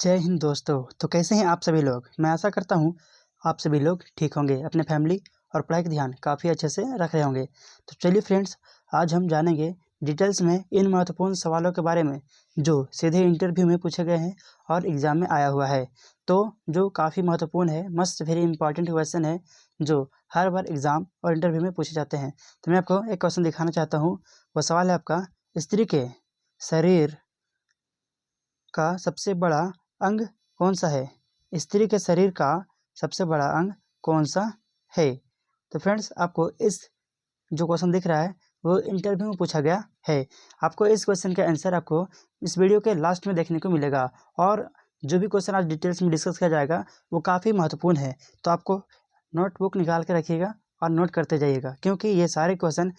जय हिंद दोस्तों। तो कैसे हैं आप सभी लोग। मैं आशा करता हूं आप सभी लोग ठीक होंगे, अपने फैमिली और पढ़ाई का ध्यान काफ़ी अच्छे से रख रहे होंगे। तो चलिए फ्रेंड्स, आज हम जानेंगे डिटेल्स में इन महत्वपूर्ण सवालों के बारे में जो सीधे इंटरव्यू में पूछे गए हैं और एग्ज़ाम में आया हुआ है। तो जो काफ़ी महत्वपूर्ण है, मस्ट वेरी इंपॉर्टेंट क्वेश्चन है जो हर बार एग्ज़ाम और इंटरव्यू में पूछे जाते हैं। तो मैं आपको एक क्वेश्चन दिखाना चाहता हूँ। वो सवाल है आपका, स्त्री के शरीर का सबसे बड़ा अंग कौन सा है। स्त्री के शरीर का सबसे बड़ा अंग कौन सा है। तो फ्रेंड्स, आपको इस जो क्वेश्चन दिख रहा है वो इंटरव्यू में पूछा गया है। आपको इस क्वेश्चन का आंसर आपको इस वीडियो के लास्ट में देखने को मिलेगा। और जो भी क्वेश्चन आज डिटेल्स में डिस्कस किया जाएगा वो काफ़ी महत्वपूर्ण है। तो आपको नोटबुक निकाल के रखिएगा और नोट करते जाइएगा, क्योंकि ये सारे क्वेश्चन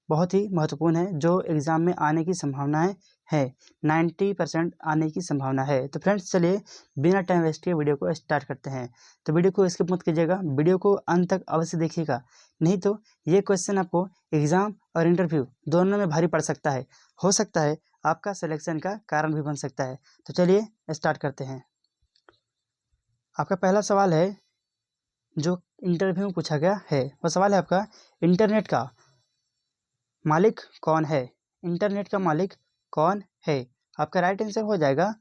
बहुत ही महत्वपूर्ण है जो एग्ज़ाम में आने की संभावनाएं है। 90% आने की संभावना है। तो फ्रेंड्स, चलिए बिना टाइम वेस्ट किए वीडियो को स्टार्ट करते हैं। तो वीडियो को स्किप मत कीजिएगा, वीडियो को अंत तक अवश्य देखिएगा, नहीं तो ये क्वेश्चन आपको एग्ज़ाम और इंटरव्यू दोनों में भारी पड़ सकता है। हो सकता है आपका सिलेक्शन का कारण भी बन सकता है। तो चलिए स्टार्ट करते हैं। आपका पहला सवाल है जो इंटरव्यू में पूछा गया है, वो सवाल है आपका, इंटरनेट का मालिक कौन है। इंटरनेट का मालिक कौन है। आपका राइट आंसर हो जाएगा,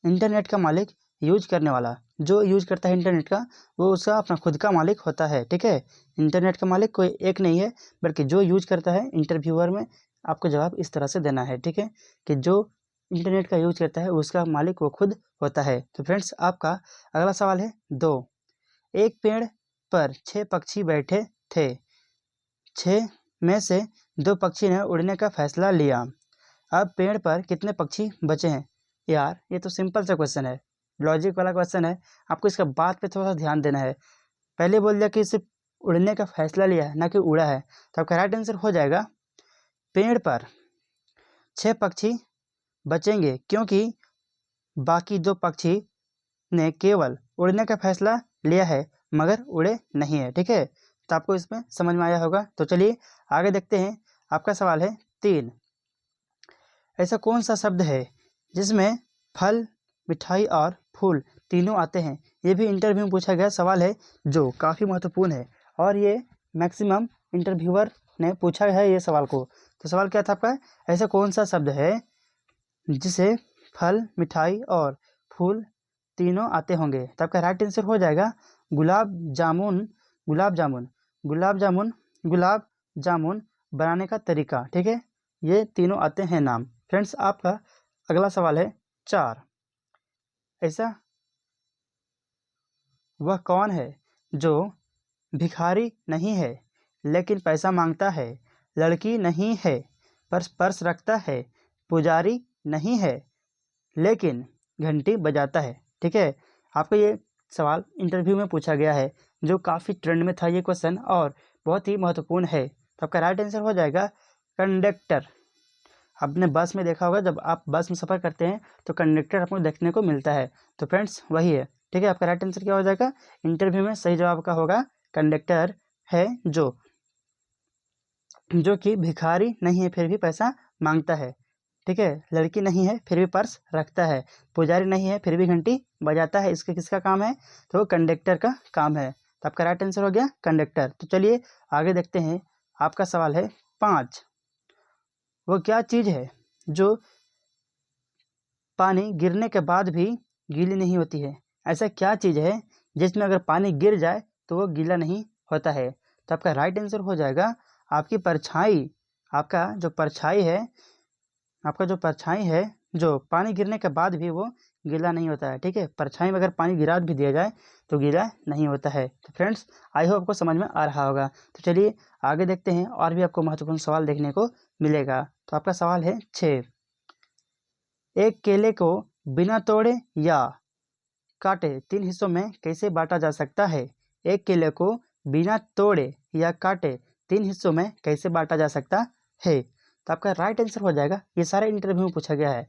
इंटरनेट का मालिक यूज करने वाला। जो यूज करता है इंटरनेट का वो उसका अपना खुद का मालिक होता है। ठीक है, इंटरनेट का मालिक कोई एक नहीं है, बल्कि जो यूज करता है। इंटरव्यूअर में आपको जवाब इस तरह से देना है। ठीक है, कि जो इंटरनेट का यूज करता है उसका मालिक वो खुद होता है। तो फ्रेंड्स, आपका अगला सवाल है, दो एक पेड़ पर 6 पक्षी बैठे थे। 6 में से 2 पक्षी ने उड़ने का फैसला लिया। अब पेड़ पर कितने पक्षी बचे हैं। यार, ये तो सिंपल सा क्वेश्चन है, लॉजिक वाला क्वेश्चन है। आपको इसका बात पे थोड़ा सा ध्यान देना है। पहले बोल दिया कि सिर्फ उड़ने का फैसला लिया है, ना कि उड़ा है। तो आपका राइट आंसर हो जाएगा, पेड़ पर 6 पक्षी बचेंगे, क्योंकि बाकी 2 पक्षी ने केवल उड़ने का फैसला लिया है मगर उड़े नहीं है। ठीक है, तो आपको इसमें समझ में आया होगा। तो चलिए आगे देखते हैं। आपका सवाल है, 3 ऐसा कौन सा शब्द है जिसमें फल, मिठाई और फूल तीनों आते हैं। ये भी इंटरव्यू में पूछा गया सवाल है जो काफ़ी महत्वपूर्ण है, और ये मैक्सिमम इंटरव्यूअर ने पूछा है ये सवाल को। तो सवाल क्या था आपका, ऐसा कौन सा शब्द है जिसे फल, मिठाई और फूल तीनों आते होंगे। तो आपका राइट आंसर हो जाएगा, गुलाब जामुन। गुलाब जामुन, गुलाब जामुन, गुलाब जामुन बनाने का तरीका। ठीक है, ये तीनों आते हैं नाम। फ्रेंड्स, आपका अगला सवाल है, 4 ऐसा वह कौन है जो भिखारी नहीं है लेकिन पैसा मांगता है, लड़की नहीं है पर पर्स रखता है, पुजारी नहीं है लेकिन घंटी बजाता है। ठीक है, आपको ये सवाल इंटरव्यू में पूछा गया है जो काफ़ी ट्रेंड में था ये क्वेश्चन, और बहुत ही महत्वपूर्ण है। तो आपका राइट आंसर हो जाएगा, कंडक्टर। आपने बस में देखा होगा, जब आप बस में सफ़र करते हैं तो कंडक्टर आपको देखने को मिलता है। तो फ्रेंड्स, वही है। ठीक है, आपका राइट आंसर क्या हो जाएगा, इंटरव्यू में सही जवाब का होगा कंडक्टर है, जो कि भिखारी नहीं है फिर भी पैसा मांगता है। ठीक है, लड़की नहीं है फिर भी पर्स रखता है, पुजारी नहीं है फिर भी घंटी बजाता है। इसका किसका काम है, तो वो कंडक्टर का काम है। तो आपका राइट आंसर हो गया कंडक्टर। तो चलिए आगे देखते हैं। आपका सवाल है, 5 वो क्या चीज़ है जो पानी गिरने के बाद भी गीली नहीं होती है। ऐसा क्या चीज़ है जिसमें अगर पानी गिर जाए तो वो गीला नहीं होता है। तो आपका राइट आंसर हो जाएगा, आपकी परछाई। आपका जो परछाई है, आपका जो परछाई है, जो पानी गिरने के बाद भी वो गीला नहीं होता है। ठीक है, परछाई में अगर पानी गिरा भी दिया जाए तो गीला नहीं होता है। तो फ्रेंड्स, आई होप आपको समझ में आ रहा होगा। तो चलिए आगे देखते हैं, और भी आपको महत्वपूर्ण सवाल देखने को मिलेगा। तो आपका सवाल है, 6 एक केले को बिना तोड़े या काटे 3 हिस्सों में कैसे बांटा जा सकता है। एक केले को बिना तोड़े या काटे 3 हिस्सों में कैसे बांटा जा सकता है। तो आपका राइट आंसर हो जाएगा, ये सारे इंटरव्यू में पूछा गया है।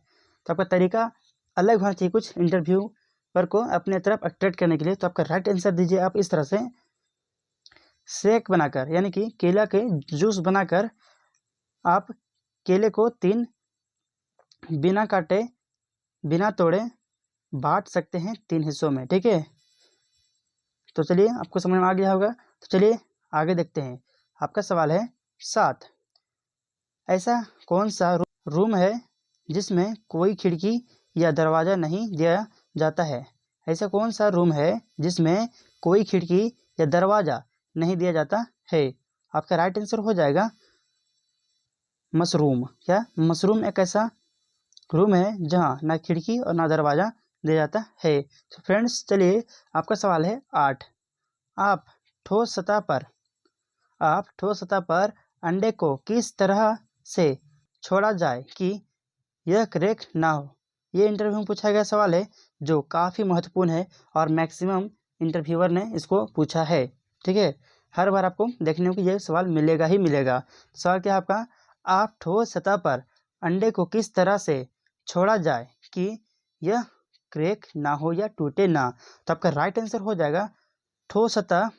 तो आपका तरीका अलग होना चाहिए कुछ इंटरव्यू पर को अपने तरफ अट्रैक्ट करने के लिए। तो आपका राइट आंसर दीजिए आप इस तरह से, शेक बनाकर, यानी कि केला के जूस बनाकर आप केले को 3 बिना काटे, बिना तोड़े बांट सकते हैं 3 हिस्सों में। ठीक है, तो चलिए आपको समझ में आ गया होगा। तो चलिए आगे देखते हैं। आपका सवाल है 7। ऐसा कौन सा रूम है जिसमें कोई खिड़की या दरवाज़ा नहीं दिया जाता है? ऐसा कौन सा रूम है जिसमें कोई खिड़की या दरवाज़ा नहीं दिया जाता है? आपका राइट आंसर हो जाएगा मशरूम। क्या मशरूम एक ऐसा रूम है जहाँ ना खिड़की और ना दरवाज़ा दिया जाता है। तो फ्रेंड्स चलिए आपका सवाल है 8। आप ठोस सतह पर आप ठोस सतह पर अंडे को किस तरह से छोड़ा जाए कि यह क्रैक ना हो? ये इंटरव्यू में पूछा गया सवाल है जो काफ़ी महत्वपूर्ण है और मैक्सिमम इंटरव्यूअर ने इसको पूछा है। ठीक है, हर बार आपको देखने को ये सवाल मिलेगा ही मिलेगा। सवाल क्या है आपका? आप ठोस सतह पर अंडे को किस तरह से छोड़ा जाए कि यह क्रैक ना हो या टूटे ना? तो आपका राइट आंसर हो जाएगा ठोस सतह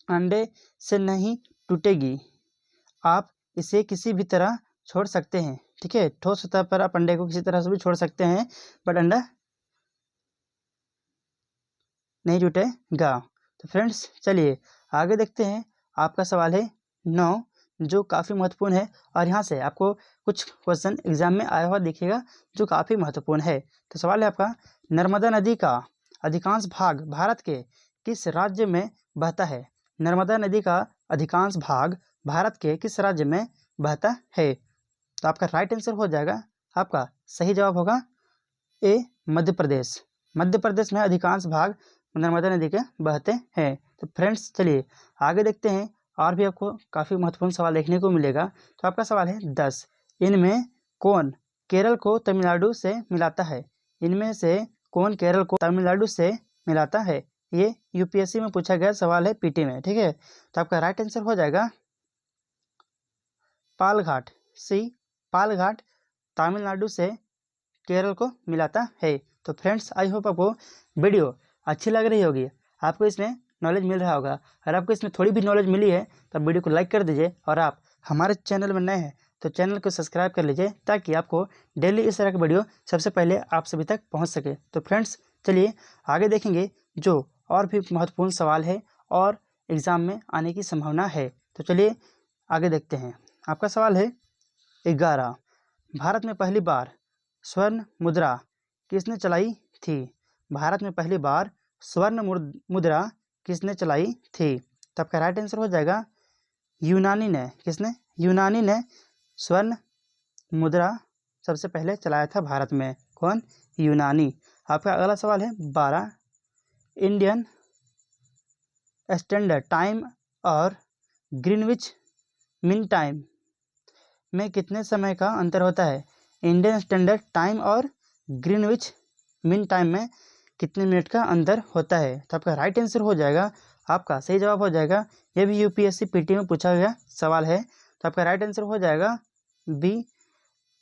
अंडे से नहीं टूटेगी। आप इसे किसी भी तरह छोड़ सकते हैं। ठीक है, ठोस सतह पर आप अंडे को किसी तरह से भी छोड़ सकते हैं बट अंडा नहीं टूटेगा। तो फ्रेंड्स चलिए आगे देखते हैं। आपका सवाल है 9 जो काफ़ी महत्वपूर्ण है और यहाँ से आपको कुछ क्वेश्चन एग्जाम में आया हुआ दिखेगा जो काफ़ी महत्वपूर्ण है। तो सवाल है आपका, नर्मदा नदी का अधिकांश भाग भारत के किस राज्य में बहता है? नर्मदा नदी का अधिकांश भाग भारत के किस राज्य में बहता है? तो आपका राइट आंसर हो जाएगा, आपका सही जवाब होगा ए मध्य प्रदेश। मध्य प्रदेश में अधिकांश भाग नर्मदा नदी के बहते हैं। तो फ्रेंड्स चलिए आगे देखते हैं और भी आपको काफ़ी महत्वपूर्ण सवाल देखने को मिलेगा। तो आपका सवाल है 10। इनमें कौन केरल को तमिलनाडु से मिलाता है? इनमें से कौन केरल को तमिलनाडु से मिलाता है? ये यूपीएससी में पूछा गया सवाल है, पीटी में। ठीक है, तो आपका राइट आंसर हो जाएगा पालघाट। सी, पालघाट तमिलनाडु से केरल को मिलाता है। तो फ्रेंड्स आई होप आपको वीडियो अच्छी लग रही होगी, आपको इसमें नॉलेज मिल रहा होगा। अगर आपको इसमें थोड़ी भी नॉलेज मिली है तो वीडियो को लाइक कर दीजिए और आप हमारे चैनल में नए हैं तो चैनल को सब्सक्राइब कर लीजिए ताकि आपको डेली इस तरह की वीडियो सबसे पहले आप सभी तक पहुंच सके। तो फ्रेंड्स चलिए आगे देखेंगे जो और भी महत्वपूर्ण सवाल है और एग्ज़ाम में आने की संभावना है। तो चलिए आगे देखते हैं। आपका सवाल है 11। भारत में पहली बार स्वर्ण मुद्रा किसने चलाई थी? भारत में पहली बार स्वर्ण मुद्रा किसने चलाई थी? तो आपका राइट आंसर हो जाएगा यूनानी ने। किसने? यूनानी ने स्वर्ण मुद्रा सबसे पहले चलाया था भारत में। कौन? यूनानी। आपका अगला सवाल है 12। इंडियन स्टैंडर्ड टाइम और ग्रीनविच मीन टाइम में कितने समय का अंतर होता है? इंडियन स्टैंडर्ड टाइम और ग्रीनविच मीन टाइम में कितने मिनट का अंतर होता है? तो आपका राइट आंसर हो जाएगा, आपका सही जवाब हो जाएगा, ये भी यूपीएससी पीटी में पूछा गया सवाल है। तो आपका राइट आंसर हो जाएगा बी,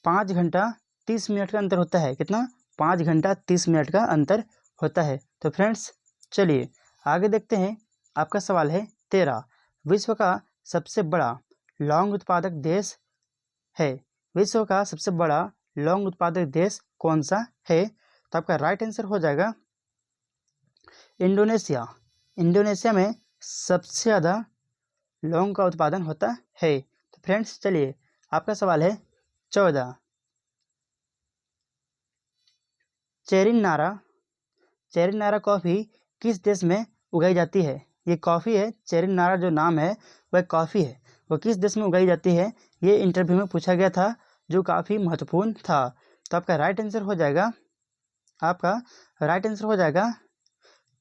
5 घंटा 30 मिनट का अंतर होता है। कितना? 5 घंटा 30 मिनट का अंतर होता है। तो फ्रेंड्स चलिए आगे देखते हैं। आपका सवाल है 13। विश्व का सबसे बड़ा लौंग उत्पादक देश है? विश्व का सबसे बड़ा लौंग उत्पादक देश कौन सा है? तो आपका राइट आंसर हो जाएगा इंडोनेशिया। इंडोनेशिया में सबसे ज़्यादा लौंग का उत्पादन होता है। तो फ्रेंड्स चलिए आपका सवाल है 14। चेरी नारा कॉफ़ी किस देश में उगाई जाती है? ये कॉफ़ी है, चेरी नारा जो नाम है वह कॉफ़ी है, वो किस देश में उगाई जाती है? ये इंटरव्यू में पूछा गया था जो काफ़ी महत्वपूर्ण था। तो आपका राइट आंसर हो जाएगा, आपका राइट आंसर हो जाएगा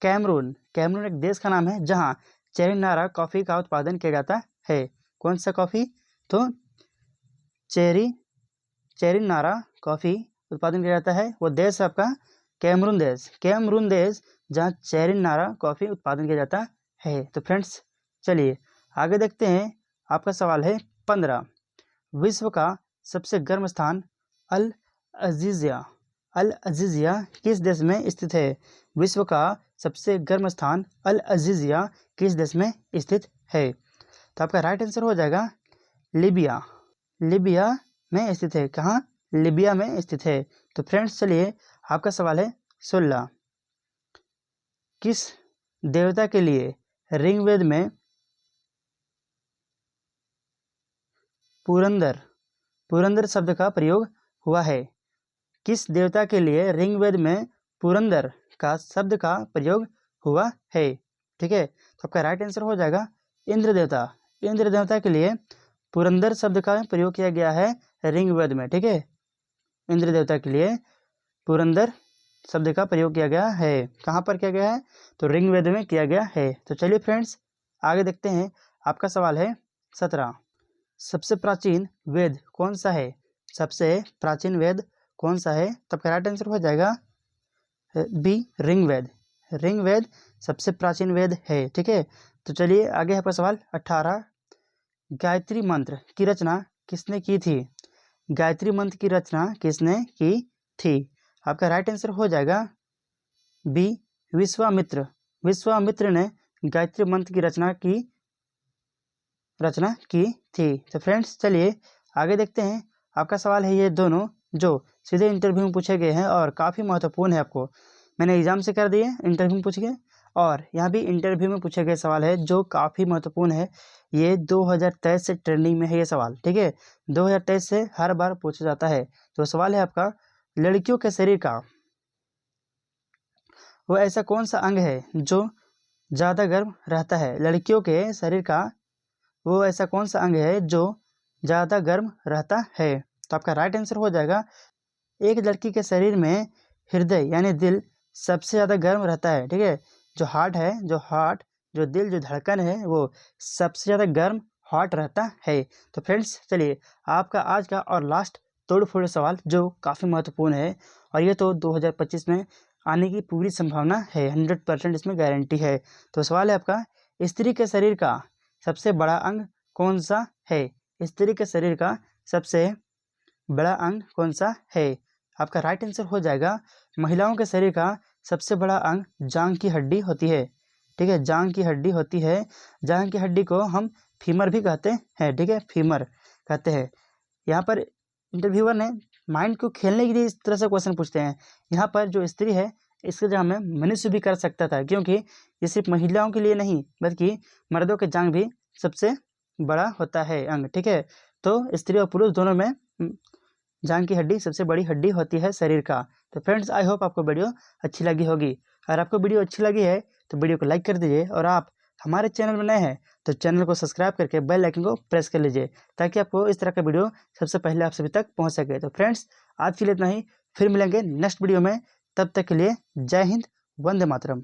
कैमरून। कैमरून एक देश का नाम है जहाँ चेरी नारा कॉफ़ी का उत्पादन किया जाता है। कौन सा कॉफ़ी? तो चेरी नारा कॉफ़ी उत्पादन किया जाता है वो देश है आपका कैमरून देश। कैमरून देश जहाँ चेरी नारा कॉफ़ी उत्पादन किया जाता है। तो फ्रेंड्स चलिए आगे देखते हैं। आपका सवाल है 15। विश्व का सबसे गर्म स्थान अल अजीज़िया किस देश में स्थित है? विश्व का सबसे गर्म स्थान अल अजीज़िया किस देश में स्थित है? तो आपका राइट आंसर हो जाएगा लीबिया। लीबिया में स्थित है। कहाँ? लीबिया में स्थित है। तो फ्रेंड्स चलिए आपका सवाल है 16। किस देवता के लिए ऋग्वेद में पुरंदर शब्द का प्रयोग हुआ है? किस देवता के लिए ऋग्वेद में पुरंदर का शब्द का प्रयोग हुआ है? ठीक है, तो आपका राइट आंसर हो जाएगा इंद्र देवता। इंद्र देवता के लिए पुरंदर शब्द का प्रयोग किया गया है ऋग्वेद में। ठीक है, इंद्र देवता के लिए पुरंदर शब्द का प्रयोग किया गया है। कहाँ पर किया गया है? तो ऋग्वेद में किया गया है। तो चलिए फ्रेंड्स आगे देखते हैं। आपका सवाल है 17। सबसे प्राचीन वेद कौन सा है? सबसे प्राचीन वेद कौन सा है? तो आपका राइट आंसर हो जाएगा बी, ऋग्वेद। ऋग्वेद सबसे प्राचीन वेद है। ठीक है, तो चलिए आगे आपका सवाल 18। गायत्री मंत्र की रचना किसने की थी? गायत्री मंत्र की रचना किसने की थी? आपका राइट आंसर हो जाएगा बी, विश्वामित्र। विश्वामित्र ने गायत्री मंत्र की रचना की थी। तो फ्रेंड्स चलिए आगे देखते हैं। आपका सवाल है ये दोनों जो सीधे इंटरव्यू में पूछे गए हैं और काफ़ी महत्वपूर्ण है। आपको मैंने एग्जाम से कर दिए, इंटरव्यू में पूछ गए, और यहाँ भी इंटरव्यू में पूछे गए सवाल है जो काफ़ी महत्वपूर्ण है। ये 2023 से ट्रेंडिंग में है ये सवाल। ठीक है, 2023 से हर बार पूछा जाता है। तो सवाल है आपका, लड़कियों के शरीर का वो ऐसा कौन सा अंग है जो ज़्यादा गर्म रहता है? लड़कियों के शरीर का वो ऐसा कौन सा अंग है जो ज़्यादा गर्म रहता है? तो आपका राइट आंसर हो जाएगा, एक लड़की के शरीर में हृदय यानी दिल सबसे ज़्यादा गर्म रहता है। ठीक है, जो हार्ट है, जो दिल, जो धड़कन है, वो सबसे ज़्यादा गर्म हॉट रहता है। तो फ्रेंड्स चलिए आपका आज का और लास्ट तोड़ फोड़ सवाल जो काफ़ी महत्वपूर्ण है, और ये तो 2025 में आने की पूरी संभावना है, 100% इसमें गारंटी है। तो सवाल है आपका, स्त्री के शरीर का सबसे बड़ा अंग कौन सा है? स्त्री के शरीर का सबसे बड़ा अंग कौन सा है? आपका राइट आंसर हो जाएगा, महिलाओं के शरीर का सबसे बड़ा अंग जांघ की हड्डी होती है। ठीक है, जांघ की हड्डी होती है। जांघ की हड्डी को हम फीमर भी कहते हैं। ठीक है, फीमर कहते हैं। यहाँ पर इंटरव्यूअर ने माइंड को खेलने के लिए इस तरह से क्वेश्चन पूछते हैं। यहाँ पर जो स्त्री है इसके जगह में मनुष्य भी कर सकता था, क्योंकि ये सिर्फ महिलाओं के लिए नहीं बल्कि मर्दों के जांघ भी सबसे बड़ा होता है अंग। ठीक है, तो स्त्री और पुरुष दोनों में जांघ की हड्डी सबसे बड़ी हड्डी होती है शरीर का। तो फ्रेंड्स आई होप आपको वीडियो अच्छी लगी होगी। अगर आपको वीडियो अच्छी लगी है तो वीडियो को लाइक कर दीजिए, और आप हमारे चैनल में नए हैं तो चैनल को सब्सक्राइब करके बेल आइकन को प्रेस कर लीजिए, ताकि आपको इस तरह का वीडियो सबसे पहले आप सभी तक पहुंच सके। तो फ्रेंड्स आज के लिए इतना ही, फिर मिलेंगे नेक्स्ट वीडियो में। तब तक के लिए जय हिंद, वंदे मातरम।